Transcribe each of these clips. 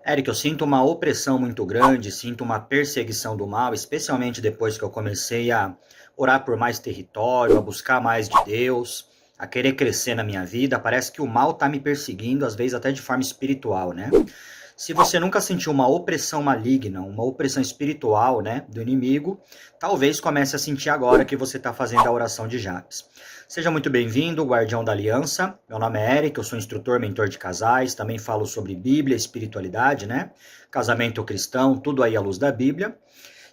Eric, eu sinto uma opressão muito grande, sinto uma perseguição do mal, especialmente depois que eu comecei a orar por mais território, a buscar mais de Deus, a querer crescer na minha vida. Parece que o mal está me perseguindo, às vezes até de forma espiritual, né? Se você nunca sentiu uma opressão maligna, uma opressão espiritual, né, do inimigo, talvez comece a sentir agora que você está fazendo a oração de Jabes. Seja muito bem-vindo, guardião da aliança. Meu nome é Eric, eu sou instrutor, mentor de casais, também falo sobre Bíblia, espiritualidade, né? Casamento cristão, tudo aí à luz da Bíblia.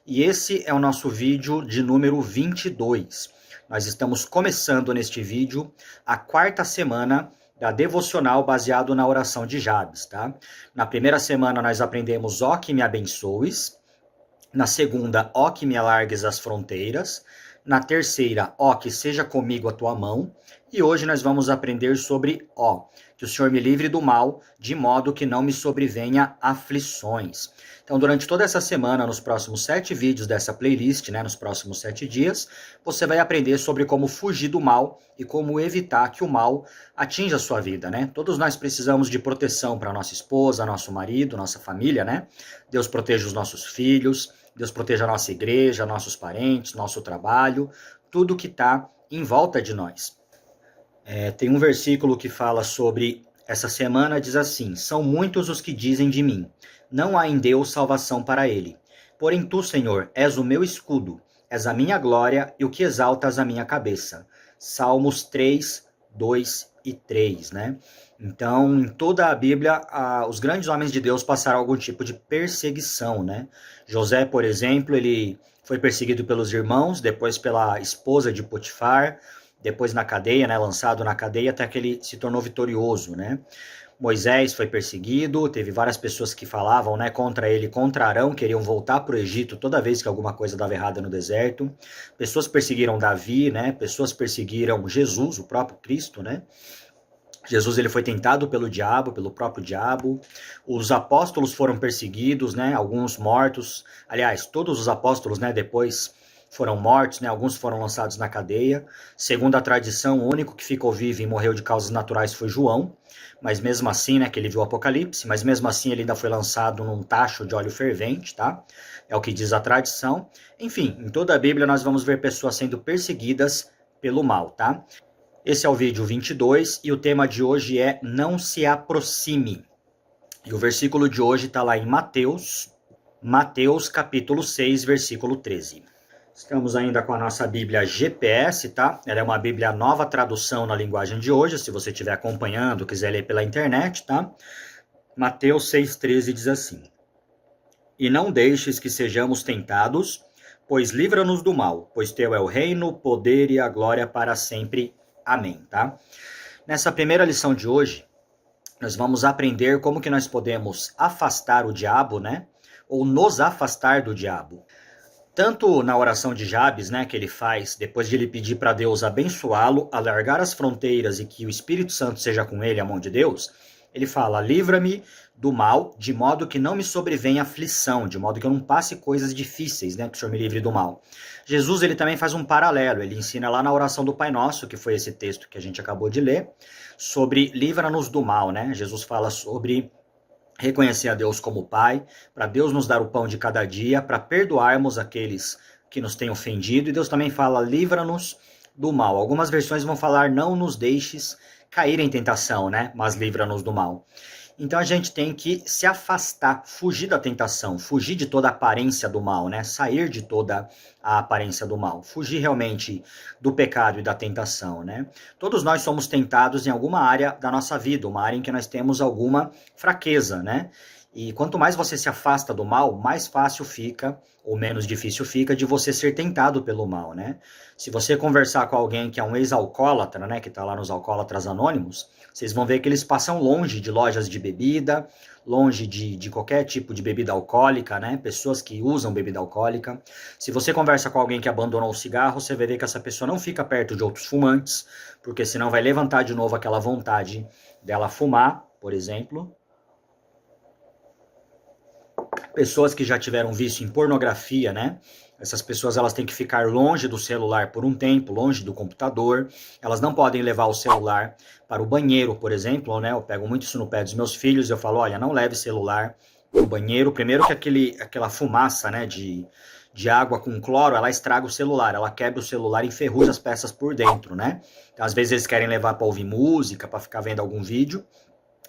E esse é o nosso vídeo de número 22. Nós estamos começando neste vídeo a quarta semana da devocional baseado na oração de Jabes, tá? Na primeira semana nós aprendemos ó que me abençoes, na segunda, ó que me alargues as fronteiras, na terceira, ó que seja comigo a tua mão, e hoje nós vamos aprender sobre ó, que o Senhor me livre do mal, de modo que não me sobrevenha aflições. Então, durante toda essa semana, nos próximos 7 vídeos dessa playlist, né, nos próximos 7 dias, você vai aprender sobre como fugir do mal e como evitar que o mal atinja a sua vida, né? Todos nós precisamos de proteção para nossa esposa, nosso marido, nossa família, né? Deus proteja os nossos filhos, Deus proteja a nossa igreja, nossos parentes, nosso trabalho, tudo que está em volta de nós. Tem um versículo que fala sobre essa semana, diz assim: são muitos os que dizem de mim, não há em Deus salvação para ele. Porém tu, Senhor, és o meu escudo, és a minha glória e o que exaltas a minha cabeça. Salmos 3, 2 e 3, né? Então, em toda a Bíblia, os grandes homens de Deus passaram algum tipo de perseguição, né? José, por exemplo, ele foi perseguido pelos irmãos, depois pela esposa de Potifar, depois na cadeia, né, lançado na cadeia até que ele se tornou vitorioso, né? Moisés foi perseguido, teve várias pessoas que falavam, né, contra ele, contra Arão, queriam voltar para o Egito toda vez que alguma coisa dava errada no deserto. Pessoas perseguiram Davi, né? Pessoas perseguiram Jesus, o próprio Cristo, né? Jesus ele foi tentado pelo diabo, pelo próprio diabo. Os apóstolos foram perseguidos, né? Alguns mortos. Aliás, todos os apóstolos, né, depois foram mortos, né? Alguns foram lançados na cadeia. Segundo a tradição, o único que ficou vivo e morreu de causas naturais foi João. Mas mesmo assim, né, que ele viu o Apocalipse, mas mesmo assim ele ainda foi lançado num tacho de óleo fervente, tá? É o que diz a tradição. Enfim, em toda a Bíblia nós vamos ver pessoas sendo perseguidas pelo mal, tá? Esse é o vídeo 22 e o tema de hoje é não se aproxime. E o versículo de hoje está lá em Mateus capítulo 6, versículo 13. Estamos ainda com a nossa Bíblia GPS, tá? Ela é uma Bíblia nova tradução na linguagem de hoje, se você estiver acompanhando, quiser ler pela internet, tá? Mateus 6,13 diz assim: e não deixes que sejamos tentados, pois livra-nos do mal, pois teu é o reino, o poder e a glória para sempre. Amém, tá? Nessa primeira lição de hoje, nós vamos aprender como que nós podemos afastar o diabo, né? Ou nos afastar do diabo. Tanto na oração de Jabes, né, que ele faz depois de ele pedir para Deus abençoá-lo, alargar as fronteiras e que o Espírito Santo seja com ele, a mão de Deus, ele fala: livra-me do mal, de modo que não me sobrevenha aflição, de modo que eu não passe coisas difíceis, né, que o Senhor me livre do mal. Jesus, ele também faz um paralelo, ele ensina lá na oração do Pai Nosso, que foi esse texto que a gente acabou de ler, sobre livra-nos do mal, né? Jesus fala sobre reconhecer a Deus como Pai, para Deus nos dar o pão de cada dia, para perdoarmos aqueles que nos têm ofendido, e Deus também fala: livra-nos do mal. Algumas versões vão falar: não nos deixes cair em tentação, né? Mas livra-nos do mal. Então a gente tem que se afastar, fugir da tentação, fugir de toda a aparência do mal, né? Sair de toda a aparência do mal, fugir realmente do pecado e da tentação, né? Todos nós somos tentados em alguma área da nossa vida, uma área em que nós temos alguma fraqueza, né? E quanto mais você se afasta do mal, mais fácil fica, ou menos difícil fica, de você ser tentado pelo mal, né? Se você conversar com alguém que é um ex-alcoólatra, né, que está lá nos Alcoólatras Anônimos, vocês vão ver que eles passam longe de lojas de bebida, longe de qualquer tipo de bebida alcoólica, né? Pessoas que usam bebida alcoólica. Se você conversa com alguém que abandonou o cigarro, você vai ver que essa pessoa não fica perto de outros fumantes, porque senão vai levantar de novo aquela vontade dela fumar, por exemplo. Pessoas que já tiveram vício em pornografia, né? Essas pessoas elas têm que ficar longe do celular por um tempo, longe do computador. Elas não podem levar o celular para o banheiro, por exemplo, né? Eu pego muito isso no pé dos meus filhos, eu falo: olha, não leve celular no banheiro. Primeiro que aquela fumaça, né, de água com cloro, ela estraga o celular, ela quebra o celular e enferruja as peças por dentro, né? Então, às vezes eles querem levar para ouvir música, para ficar vendo algum vídeo.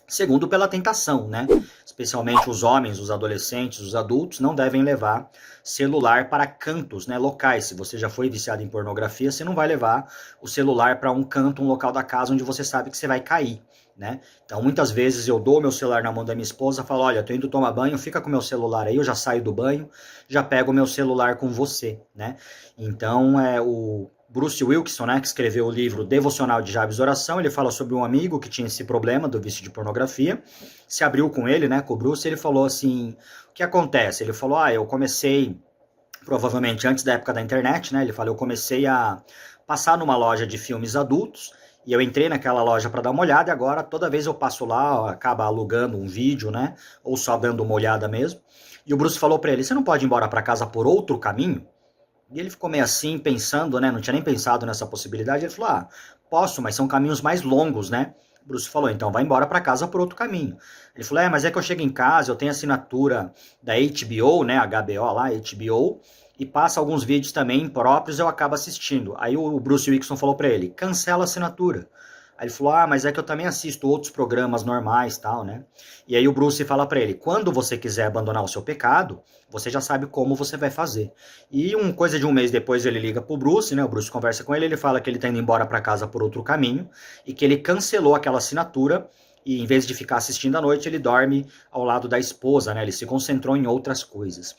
Segundo, pela tentação, né? Especialmente os homens, os adolescentes, os adultos não devem levar celular para cantos, né, locais. Se você já foi viciado em pornografia, você não vai levar o celular para um canto, um local da casa onde você sabe que você vai cair, né? Então, muitas vezes eu dou meu celular na mão da minha esposa, falo, olha, tô indo tomar banho, fica com meu celular aí, eu já saio do banho, já pego o meu celular com você, né? Então, o Bruce Wilkinson, né, que escreveu o livro Devocional de Jabes Oração, ele fala sobre um amigo que tinha esse problema do vício de pornografia, se abriu com ele, né, com o Bruce, e ele falou assim, o que acontece? Ele falou, eu comecei, provavelmente antes da época da internet, né, ele falou, eu comecei a passar numa loja de filmes adultos, e eu entrei naquela loja para dar uma olhada, e agora toda vez eu passo lá, acaba alugando um vídeo, né, ou só dando uma olhada mesmo, e o Bruce falou para ele, você não pode ir embora para casa por outro caminho? E ele ficou meio assim, pensando, né? Não tinha nem pensado nessa possibilidade. Ele falou, posso, mas são caminhos mais longos, né? O Bruce falou, então vai embora para casa por outro caminho. Ele falou, mas é que eu chego em casa, eu tenho assinatura da HBO, né? HBO lá, HBO, e passa alguns vídeos também próprios, eu acabo assistindo. Aí o Bruce Wilkinson falou para ele, cancela a assinatura. Aí ele falou, mas é que eu também assisto outros programas normais, tal, né? E aí o Bruce fala para ele, quando você quiser abandonar o seu pecado, você já sabe como você vai fazer. E coisa de um mês depois ele liga pro Bruce, né? O Bruce conversa com ele, ele fala que ele tá indo embora para casa por outro caminho e que ele cancelou aquela assinatura e em vez de ficar assistindo à noite, ele dorme ao lado da esposa, né? Ele se concentrou em outras coisas.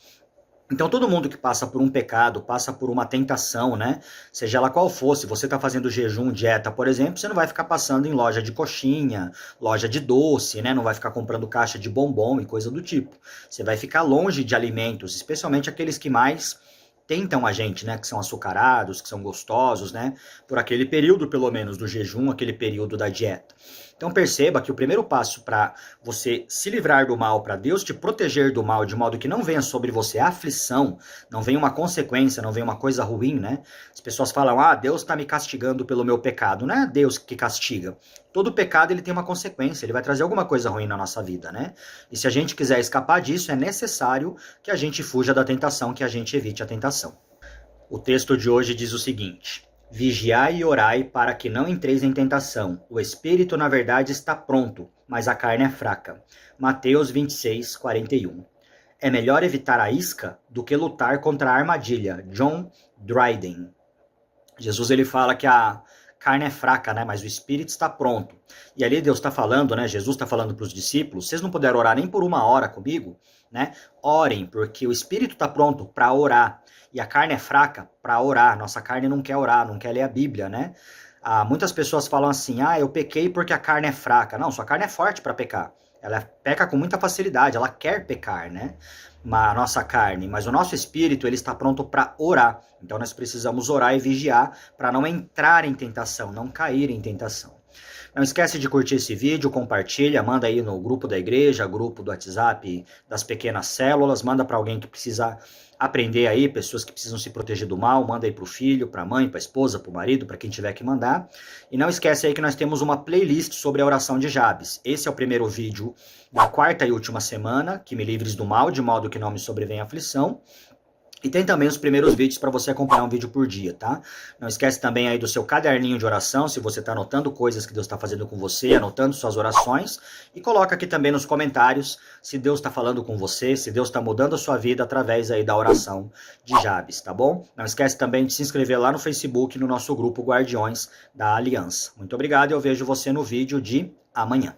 Então, todo mundo que passa por um pecado, passa por uma tentação, né? Seja ela qual for, se você está fazendo jejum, dieta, por exemplo, você não vai ficar passando em loja de coxinha, loja de doce, né? Não vai ficar comprando caixa de bombom e coisa do tipo. Você vai ficar longe de alimentos, especialmente aqueles que mais tentam a gente, né? Que são açucarados, que são gostosos, né? Por aquele período, pelo menos, do jejum, aquele período da dieta. Então perceba que o primeiro passo para você se livrar do mal, para Deus te proteger do mal, de modo que não venha sobre você aflição, não venha uma consequência, não venha uma coisa ruim, né? As pessoas falam, Deus está me castigando pelo meu pecado. Não é Deus que castiga. Todo pecado ele tem uma consequência, ele vai trazer alguma coisa ruim na nossa vida, né? E se a gente quiser escapar disso, é necessário que a gente fuja da tentação, que a gente evite a tentação. O texto de hoje diz o seguinte: vigiai e orai para que não entreis em tentação. O espírito, na verdade, está pronto, mas a carne é fraca. Mateus 26, 41. É melhor evitar a isca do que lutar contra a armadilha. John Dryden. Jesus ele fala que a carne é fraca, né? Mas o espírito está pronto. E ali Deus está falando, né? Jesus está falando para os discípulos, vocês não puderam orar nem por uma hora comigo, né? Orem, porque o espírito está pronto para orar. E a carne é fraca para orar. Nossa carne não quer orar, não quer ler a Bíblia, né? Muitas pessoas falam assim, eu pequei porque a carne é fraca. Não, sua carne é forte para pecar. Ela peca com muita facilidade, ela quer pecar, né? A nossa carne, mas o nosso espírito, ele está pronto para orar. Então nós precisamos orar e vigiar para não entrar em tentação, não cair em tentação. Não esquece de curtir esse vídeo, compartilha, manda aí no grupo da igreja, grupo do WhatsApp, das pequenas células, manda para alguém que precisa aprender aí, pessoas que precisam se proteger do mal, manda aí para o filho, para a mãe, para a esposa, para o marido, para quem tiver que mandar. E não esquece aí que nós temos uma playlist sobre a oração de Jabes. Esse é o primeiro vídeo da quarta e última semana, que me livres do mal, de modo que não me sobrevenha aflição. E tem também os primeiros vídeos para você acompanhar um vídeo por dia, tá? Não esquece também aí do seu caderninho de oração, se você está anotando coisas que Deus está fazendo com você, anotando suas orações. E coloca aqui também nos comentários se Deus está falando com você, se Deus está mudando a sua vida através aí da oração de Jabes, tá bom? Não esquece também de se inscrever lá no Facebook, no nosso grupo Guardiões da Aliança. Muito obrigado e eu vejo você no vídeo de amanhã.